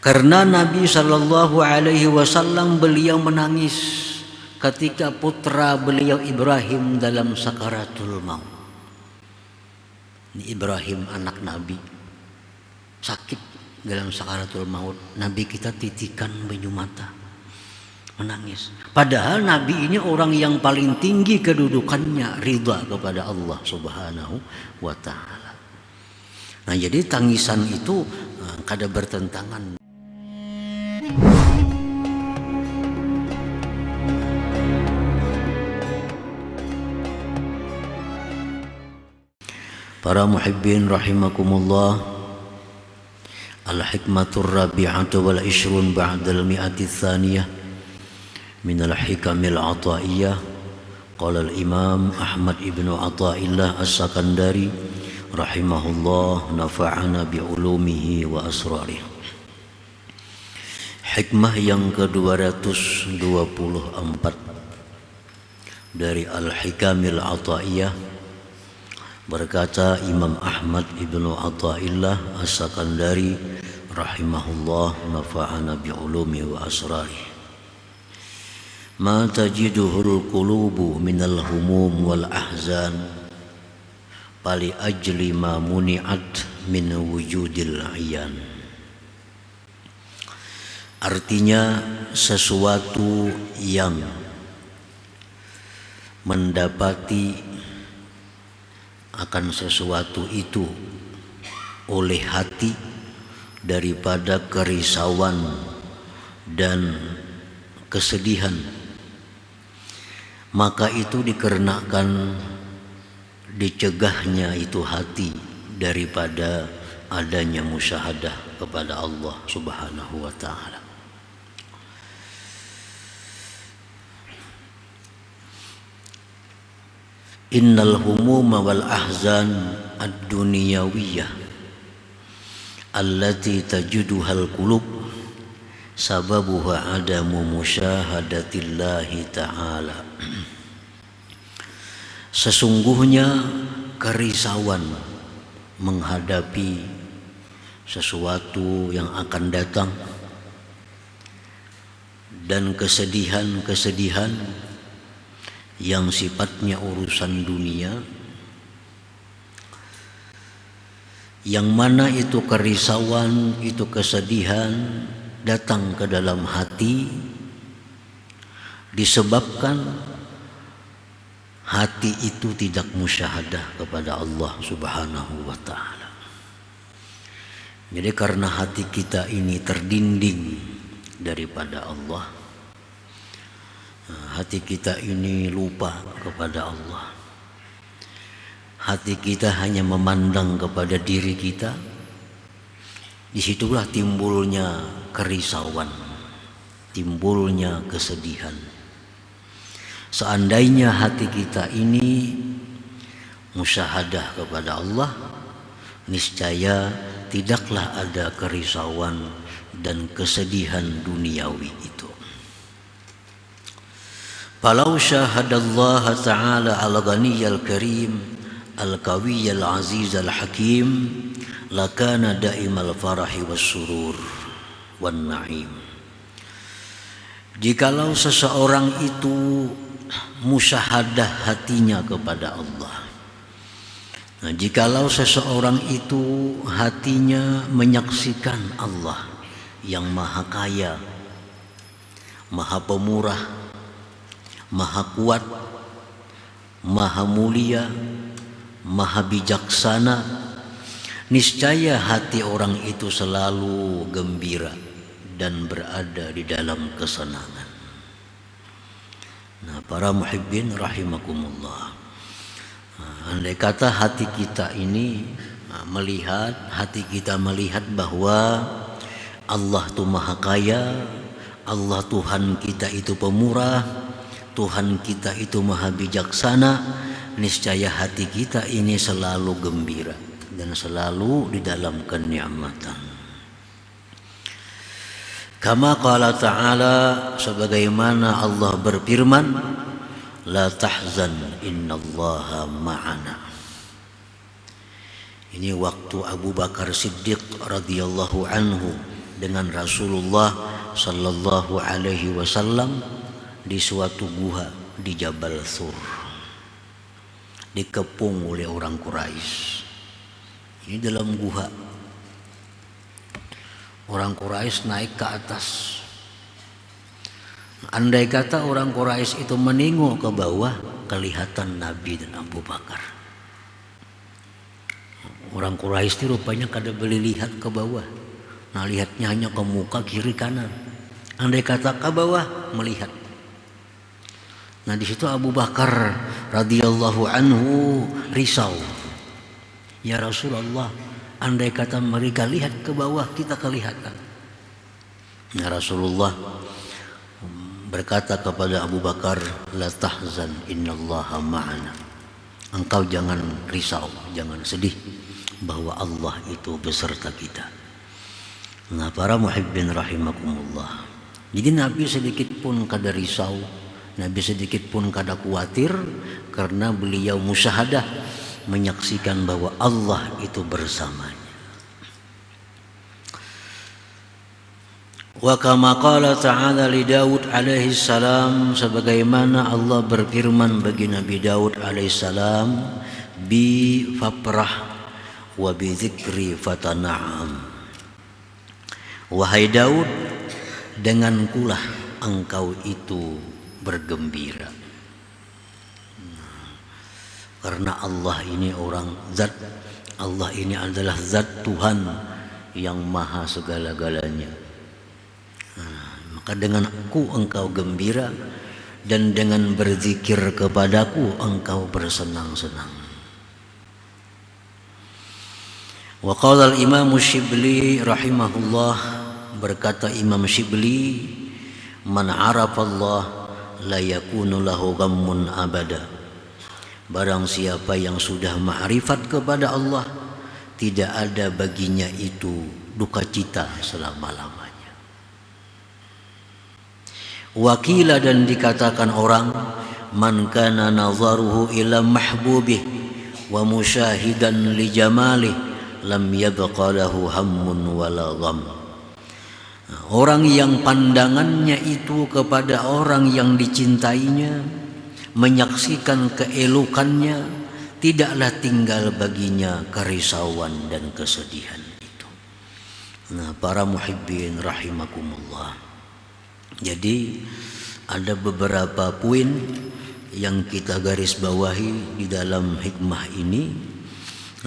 Karena Nabi Shallallahu Alaihi Wasallam beliau menangis ketika putra beliau Ibrahim dalam sakaratul maut. Ini Ibrahim anak Nabi sakit dalam sakaratul maut. Nabi kita titikan banyu mata, menangis. Padahal Nabi ini orang yang paling tinggi kedudukannya, ridha kepada Allah Subhanahu wa Ta'ala. Nah, jadi tangisan itu kada bertentangan. Para muhibbin rahimakumullah, al-hikmatur rabi'atu wal ishrun ba'dal mi'ati tsaniyah min al-hikamil ataiyah. Qala al-imam Ahmad ibn Athaillah as-Sakandari rahimahullah, nafa'ana bi ulumihi wa asrarih. Hikmah yang ke-224 dari al-hikamil ataiyah. Berkata Imam Ahmad ibnu Athaillah as-Sakandari rahimahullah, nafa'ana bi'ulumi wa asrari. Ma tajiduhul qulubu minal humum wal ahzan pali ajli ma muni'at min wujudil ayan. Artinya sesuatu yang mendapati akan sesuatu itu oleh hati daripada kerisauan dan kesedihan, maka itu dikarenakan dicegahnya itu hati daripada adanya musyahadah kepada Allah Subhanahu wa Ta'ala. Innal humuma wal ahzan ad-dunyawiyah allati tajiduhal qulub sababuha adamu musyahadatillahi ta'ala. Sesungguhnya kerisauan menghadapi sesuatu yang akan datang dan kesedihan-kesedihan yang sifatnya urusan dunia, yang mana itu kerisauan, itu kesedihan datang ke dalam hati disebabkan hati itu tidak musyahadah kepada Allah Subhanahu wa Ta'ala. Jadi karena hati kita ini terdinding daripada Allah, hati kita ini lupa kepada Allah, hati kita hanya memandang kepada diri kita. Disitulah timbulnya kerisauan, timbulnya kesedihan. Seandainya hati kita ini musyahadah kepada Allah, niscaya tidaklah ada kerisauan dan kesedihan duniawi itu. Falau syahadallaha ta'ala al-ghaniyyal karim al-qawiyyal azizal hakim lakana daimal farahi wassurur wan na'im. Jikalau seseorang itu musyahadah hatinya kepada Allah, nah, jikalau seseorang itu hatinya menyaksikan Allah yang maha kaya, maha pemurah, maha kuat, maha mulia, maha bijaksana, niscaya hati orang itu selalu gembira dan berada di dalam kesenangan. Nah, para muhibbin rahimakumullah, andai kata hati kita ini hati kita melihat bahwa Allah itu maha kaya, Allah Tuhan kita itu pemurah, Tuhan kita itu maha bijaksana, niscaya hati kita ini selalu gembira dan selalu di dalam kenikmatan. Kama qala ta'ala, sebagaimana Allah berfirman, la tahzan innallaha ma'ana. Ini waktu Abu Bakar Siddiq radhiyallahu anhu dengan Rasulullah sallallahu alaihi wasallam di suatu gua di Jabal Thur, dikepung oleh orang Quraisy. Ini dalam gua, orang Quraisy naik ke atas. Andai kata orang Quraisy itu menengok ke bawah, kelihatan Nabi dan Abu Bakar. Orang Quraisy itu rupanya kada boleh lihat ke bawah. Nah, lihatnya hanya ke muka, kiri kanan. Andai kata ke bawah, melihat. Nah, di situ Abu Bakar radhiyallahu anhu risau. Ya Rasulullah, andai kata mereka lihat ke bawah, kita kelihatan. Nah, Rasulullah berkata kepada Abu Bakar, la tahzan innallaha ma'ana. Engkau jangan risau, jangan sedih, bahwa Allah itu beserta kita. Nah, para muhibbin rahimakumullah. Jadi Nabi sedikit pun kada risau, Nabi sedikit pun kada khawatir, karena beliau musyahadah, menyaksikan bahwa Allah itu bersamanya. Wa kama qala ta'ala li Daud alaihi salam, sebagaimana Allah berfirman bagi Nabi Daud alaihi salam, bi faprah wa bi dzikri fatana'am. Wahai Daud, dengankulah engkau itu bergembira. Karena Allah ini zat, Allah ini adalah zat Tuhan yang maha segala-galanya. Maka denganku engkau gembira, dan dengan berzikir kepadaku engkau bersenang-senang. Wa qala al-Imam Syibli rahimahullah, berkata Imam Syibli, man arafallah la yakunu lahu ghammun abada. Barang siapa yang sudah ma'rifat kepada Allah, tidak ada baginya itu duka cita selama-lamanya. Wakila, dan dikatakan orang, man kana nazaruhu ila mahbubih wa musyahidan li jamalih lam yabqa lahu hammun wala gham. Orang yang pandangannya itu kepada orang yang dicintainya, menyaksikan keelokannya, tidaklah tinggal baginya kerisauan dan kesedihan itu. Nah, para muhibbin rahimakumullah. Jadi ada beberapa poin yang kita garis bawahi di dalam hikmah ini.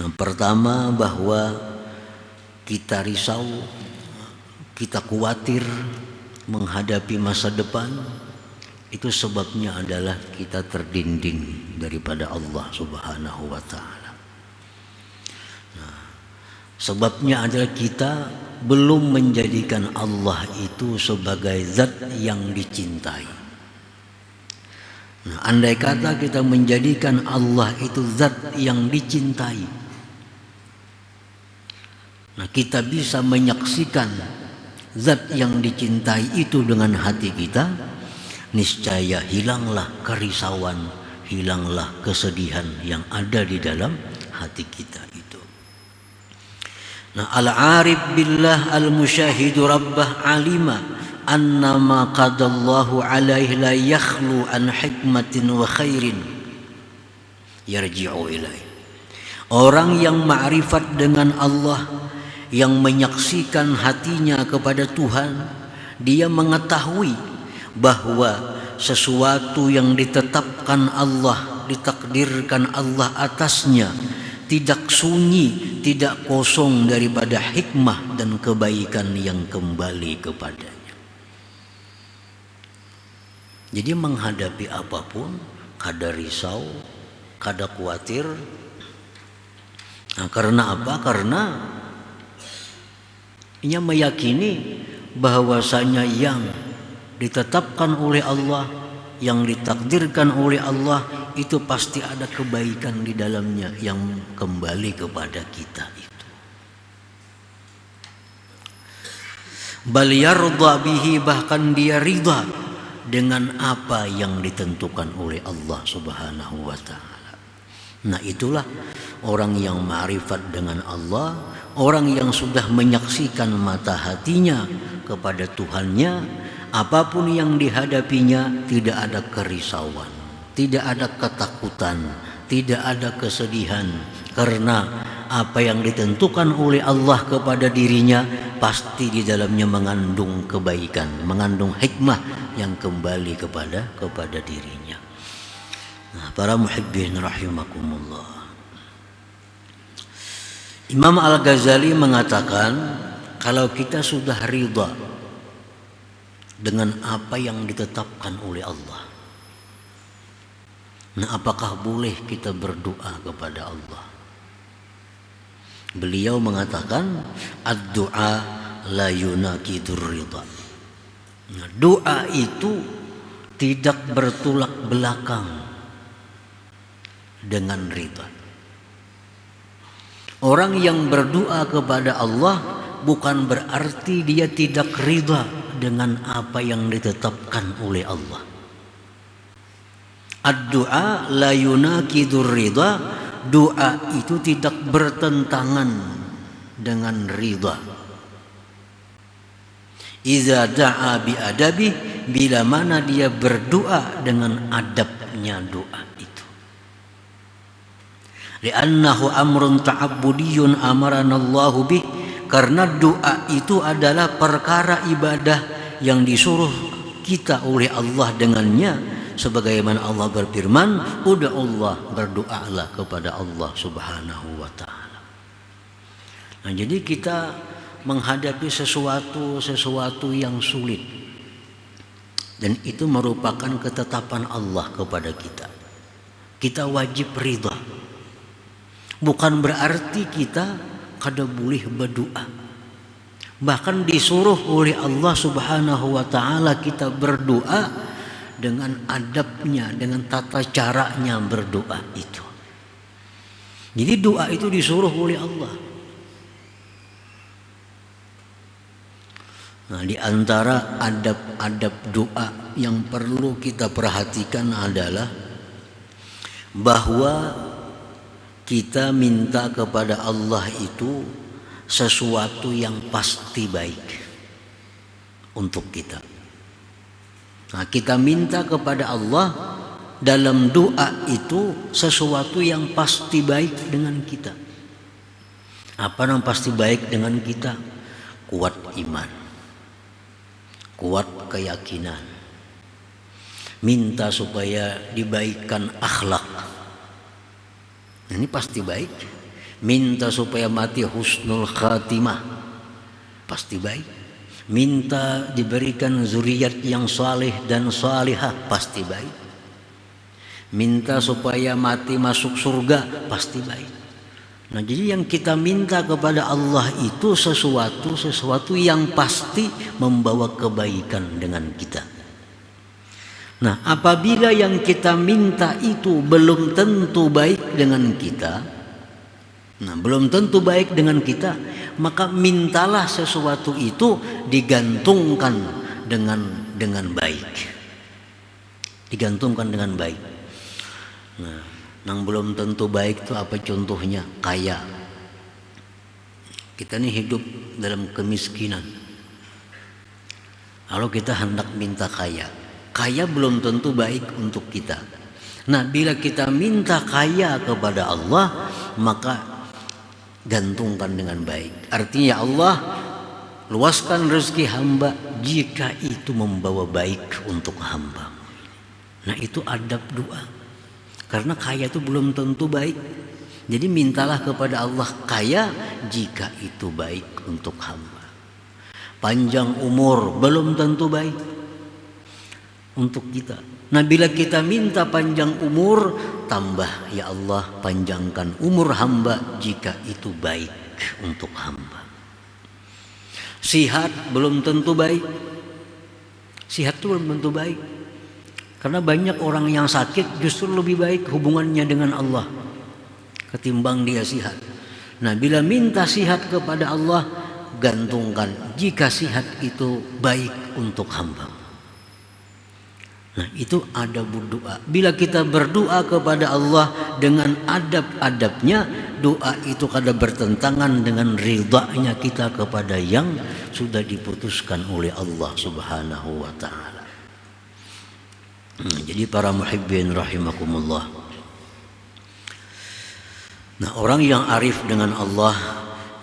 Nah, pertama, bahwa kita risau, kita khawatir menghadapi masa depan, itu sebabnya adalah kita terdinding daripada Allah Subhanahu wa ta'ala. Nah, sebabnya adalah kita belum menjadikan Allah itu sebagai zat yang dicintai. Nah, andai kata kita menjadikan Allah itu zat yang dicintai, nah, kita bisa menyaksikan zat yang dicintai itu dengan hati kita, niscaya hilanglah kerisauan, hilanglah kesedihan yang ada di dalam hati kita itu. Nah, al-arif billah al-musyahidu rabbah alima annama qadallahu alaihi la yakhlu an hikmatin wa khairin yarji'u ilaih. Orang yang ma'rifat dengan Allah, yang menyaksikan hatinya kepada Tuhan, dia mengetahui bahwa sesuatu yang ditetapkan Allah, ditakdirkan Allah atasnya, tidak sunyi, tidak kosong daripada hikmah dan kebaikan yang kembali kepadanya. Jadi menghadapi apapun, kada risau, kada khawatir. Nah, karena apa? Karena ia meyakini bahwasanya yang ditetapkan oleh Allah, yang ditakdirkan oleh Allah, itu pasti ada kebaikan di dalamnya yang kembali kepada kita itu. Bal yarda bihi, bahkan dia ridha dengan apa yang ditentukan oleh Allah Subhanahu wa ta'ala. Nah, itulah orang yang ma'rifat dengan Allah, Orang yang sudah menyaksikan mata hatinya kepada Tuhannya, apapun yang dihadapinya tidak ada kerisauan, tidak ada ketakutan, tidak ada kesedihan, karena apa yang ditentukan oleh Allah kepada dirinya pasti di dalamnya mengandung kebaikan, mengandung hikmah yang kembali kepada dirinya. Nah, para muhibbin rahimakumullah. Imam Al-Ghazali mengatakan, kalau kita sudah ridha dengan apa yang ditetapkan oleh Allah, nah apakah boleh kita berdoa kepada Allah? Beliau mengatakan, ad-du'a la yunaqidur ridha. Nah, doa itu tidak bertolak belakang dengan ridha. Orang yang berdoa kepada Allah bukan berarti dia tidak ridha dengan apa yang ditetapkan oleh Allah. Ad-du'a la yunaqidur ridha. Doa itu tidak bertentangan dengan ridha. Iza da'a bi adabi, bila mana dia berdoa dengan adabnya doa itu. Li'annahu amrun ta'abbudiyun amaranallahu bih, karena doa itu adalah perkara ibadah yang disuruh kita oleh Allah dengannya. Sebagaimana Allah berfirman, ud'ullah, berdoalah kepada Allah subhanahu wa ta'ala. Nah, jadi kita menghadapi sesuatu yang sulit, dan itu merupakan ketetapan Allah kepada kita. Kita wajib ridha. Bukan berarti kita kada boleh berdoa. Bahkan disuruh oleh Allah subhanahu wa ta'ala kita berdoa dengan adabnya, dengan tata caranya berdoa itu. Jadi doa itu disuruh oleh Allah. Nah, di antara adab-adab doa yang perlu kita perhatikan adalah bahwa kita minta kepada Allah itu sesuatu yang pasti baik untuk kita. Nah, kita minta kepada Allah dalam doa itu sesuatu yang pasti baik dengan kita. Apa yang pasti baik dengan kita? Kuat iman, kuat keyakinan, minta supaya dibaikkan akhlak. Ini pasti baik. Minta supaya mati husnul khatimah, pasti baik. Minta diberikan zuriat yang saleh dan salihah, pasti baik. Minta supaya mati masuk surga, pasti baik. Nah, jadi yang kita minta kepada Allah itu sesuatu yang pasti membawa kebaikan dengan kita. Nah, apabila yang kita minta itu belum tentu baik dengan kita, maka mintalah sesuatu itu digantungkan dengan baik. Digantungkan dengan baik. Nah, yang belum tentu baik itu apa contohnya? Kaya. Kita ini hidup dalam kemiskinan. Kalau kita hendak minta kaya belum tentu baik untuk kita. Nah, bila kita minta kaya kepada Allah, maka gantungkan dengan baik. Artinya, Allah, luaskan rezeki hamba jika itu membawa baik untuk hamba. Nah, itu adab doa. Karena kaya itu belum tentu baik. Jadi mintalah kepada Allah kaya jika itu baik untuk hamba. Panjang umur belum tentu baik untuk kita. Nah, bila kita minta panjang umur, tambah, ya Allah, panjangkan umur hamba jika itu baik untuk hamba. Sihat belum tentu baik. Sihat itu belum tentu baik. Karena banyak orang yang sakit justru lebih baik hubungannya dengan Allah ketimbang dia sihat. Nah, bila minta sihat kepada Allah, gantungkan jika sihat itu baik untuk hamba. Nah, itu adab berdoa. Bila kita berdoa kepada Allah dengan adab-adabnya, doa itu kada bertentangan dengan ridhanya kita kepada yang sudah diputuskan oleh Allah Subhanahu wa taala. Jadi para muhibbin rahimakumullah. Nah, orang yang arif dengan Allah,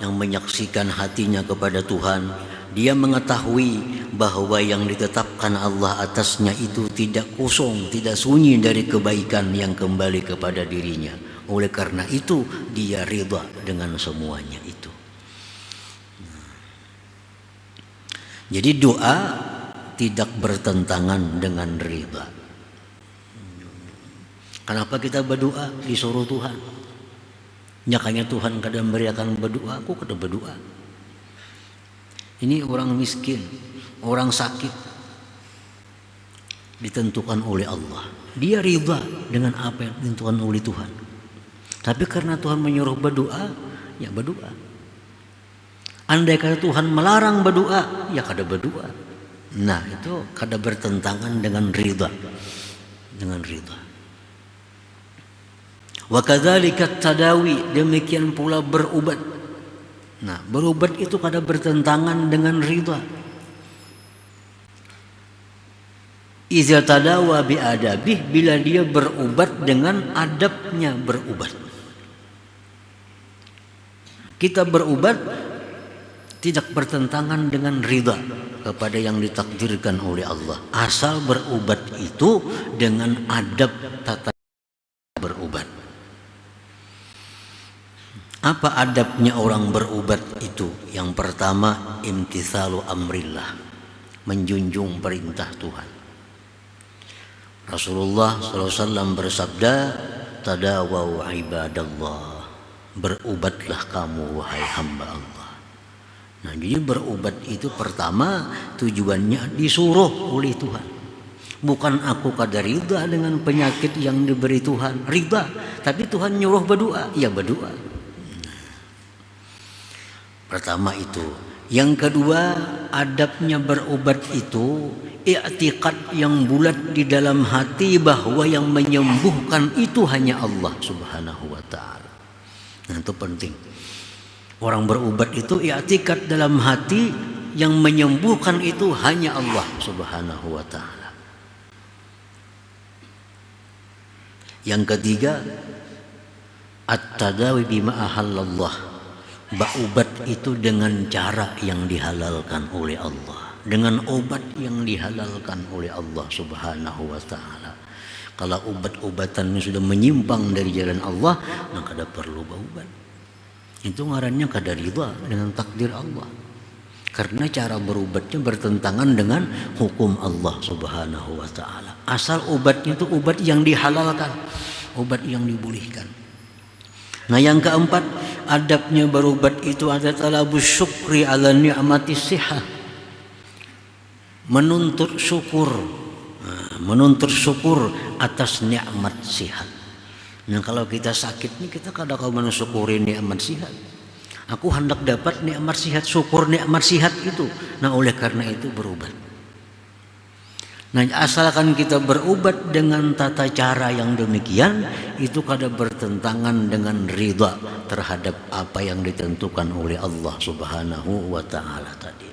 yang menyaksikan hatinya kepada Tuhan, dia mengetahui bahwa yang ditetapkan Allah atasnya itu tidak kosong, tidak sunyi dari kebaikan yang kembali kepada dirinya. Oleh karena itu dia ridha dengan semuanya itu. Jadi doa tidak bertentangan dengan ridha. Kenapa kita berdoa? Disuruh Tuhan. Nyakanya Tuhan kadang beriakan berdoa, aku kada berdoa. Ini orang miskin, orang sakit, ditentukan oleh Allah. Dia ridha dengan apa yang ditentukan oleh Tuhan. Tapi karena Tuhan menyuruh berdoa, ya berdoa. Andai kata Tuhan melarang berdoa, ya kada berdoa. Nah, itu kada bertentangan dengan ridha. Dengan ridha. Wa kadzalika tadawi, demikian pula berobat. Nah, berobat itu kada bertentangan dengan ridha. Iza tadawa bi adabih, bila dia berobat dengan adabnya berobat. Kita berobat tidak bertentangan dengan ridha kepada yang ditakdirkan oleh Allah. Asal berobat itu dengan adab tata berobat. Apa adabnya orang berobat itu? Yang pertama, imtithalu amrillah, menjunjung perintah Tuhan. Rasulullah SAW bersabda, tadawaw ibadallah, berobatlah kamu wahai hamba Allah. Nah, jadi berobat itu pertama tujuannya disuruh oleh Tuhan. Bukan aku kada ridha dengan penyakit yang diberi Tuhan, ridha, tapi Tuhan nyuruh berdoa, ya berdoa. Pertama itu. Yang kedua, adabnya berobat itu i'tiqad yang bulat di dalam hati bahwa yang menyembuhkan itu hanya Allah Subhanahu wa taala. Nah, itu penting. Orang berobat itu i'tiqad dalam hati yang menyembuhkan itu hanya Allah Subhanahu wa taala. Yang ketiga, at-tadawi bima ahallallah. Berobat itu dengan cara yang dihalalkan oleh Allah, dengan obat yang dihalalkan oleh Allah Subhanahu wa taala. Kalau obat-obatan sudah menyimpang dari jalan Allah, maka kada perlu berobat. Itu ngarannya kada ridha dengan takdir Allah. Karena cara berobatnya bertentangan dengan hukum Allah Subhanahu wa taala. Asal obatnya itu obat yang dihalalkan, obat yang dibolehkan. Nah, yang keempat, adabnya berobat itu ada talabus syukri ala ni'mati sihah. Menuntut syukur atas nikmat sihat. Nah, kalau kita sakit nih, kita kadang kau mensyukuri nikmat sihat. Aku hendak dapat nikmat sihat, syukur nikmat sihat itu. Nah, oleh karena itu berobat. Nah, asalkan kita berobat dengan tata cara yang demikian, itu kada bertentangan dengan ridha terhadap apa yang ditentukan oleh Allah Subhanahu wa taala tadi.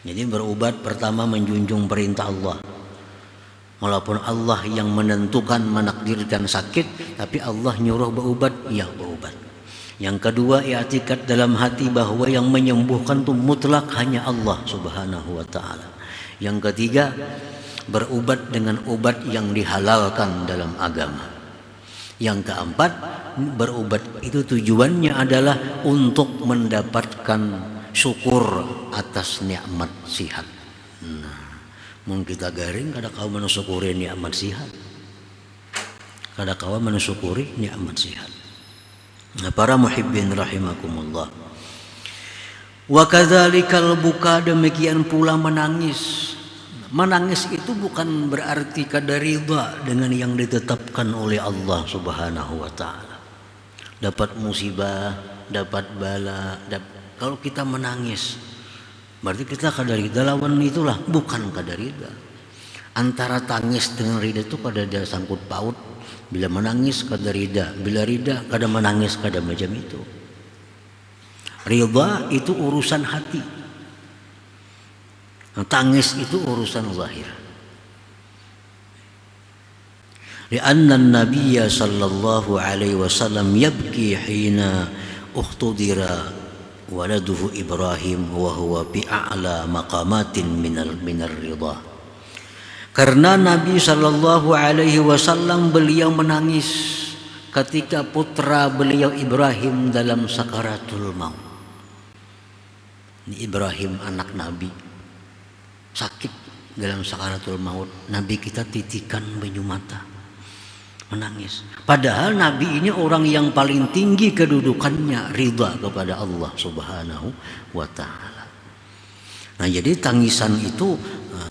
Jadi berobat pertama menjunjung perintah Allah. Walaupun Allah yang menentukan, menakdirkan sakit, tapi Allah nyuruh berobat, ya berobat. Yang kedua, i'tikad dalam hati bahwa yang menyembuhkan itu mutlak hanya Allah Subhanahu wa taala. Yang ketiga, berobat dengan obat yang dihalalkan dalam agama. Yang keempat, berobat itu tujuannya adalah untuk mendapatkan syukur atas nikmat sihat. Nah, mun kita garing kada kau mensyukuri nikmat sihat. Kada kau mensyukuri nikmat sihat. Nah, para muhibbin rahimakumullah. Wa kadzalikal buka, demikian pula menangis. Menangis itu bukan berarti kada ridha dengan yang ditetapkan oleh Allah Subhanahu wa taala. Dapat musibah, dapat bala, kalau kita menangis berarti kita kada ridha, lawan itulah bukan kada ridha. Antara tangis dengan ridha itu kada ada sangkut paut. Bila menangis kada rida, bila rida kada menangis, kada macam itu. Ridha itu urusan hati. Tangis itu urusan zahir. Lianna an-nabiyya sallallahu alaihi wasallam yabki hina ukhtudira waladuhu Ibrahim wa huwa bi a'la maqamatin minar ridha. Karena Nabi sallallahu alaihi wasallam beliau menangis ketika putra beliau Ibrahim dalam sakaratul maut. Ini Ibrahim anak Nabi sakit dalam sakaratul maut. Nabi kita titikan banyu mata, menangis. Padahal Nabi ini orang yang paling tinggi kedudukannya, ridha kepada Allah Subhanahu wa ta'ala. Nah, jadi tangisan itu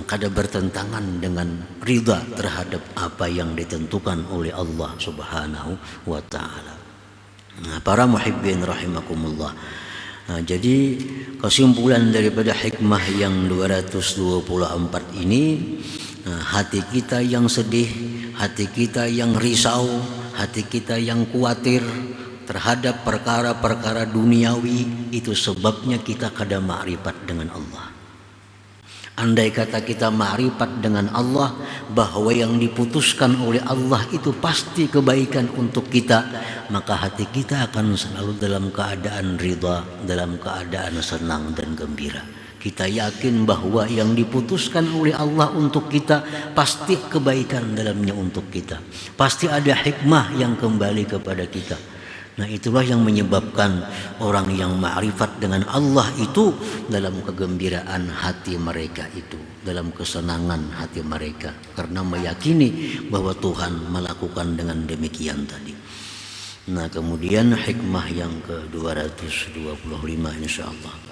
kada bertentangan dengan ridha terhadap apa yang ditentukan oleh Allah Subhanahu wa ta'ala. Nah, para muhibbin rahimakumullah. Nah, jadi kesimpulan daripada hikmah yang 224 ini, hati kita yang sedih, hati kita yang risau, hati kita yang khawatir terhadap perkara-perkara duniawi, itu sebabnya kita kada ma'rifat dengan Allah. Andai kata kita ma'rifat dengan Allah, bahwa yang diputuskan oleh Allah itu pasti kebaikan untuk kita, maka hati kita akan selalu dalam keadaan ridha, dalam keadaan senang dan gembira. Kita yakin bahwa yang diputuskan oleh Allah untuk kita pasti kebaikan dalamnya untuk kita, pasti ada hikmah yang kembali kepada kita. Nah, itulah yang menyebabkan orang yang ma'rifat dengan Allah itu dalam kegembiraan hati mereka itu, dalam kesenangan hati mereka, karena meyakini bahwa Tuhan melakukan dengan demikian tadi. Nah, kemudian hikmah yang ke-225 insyaallah.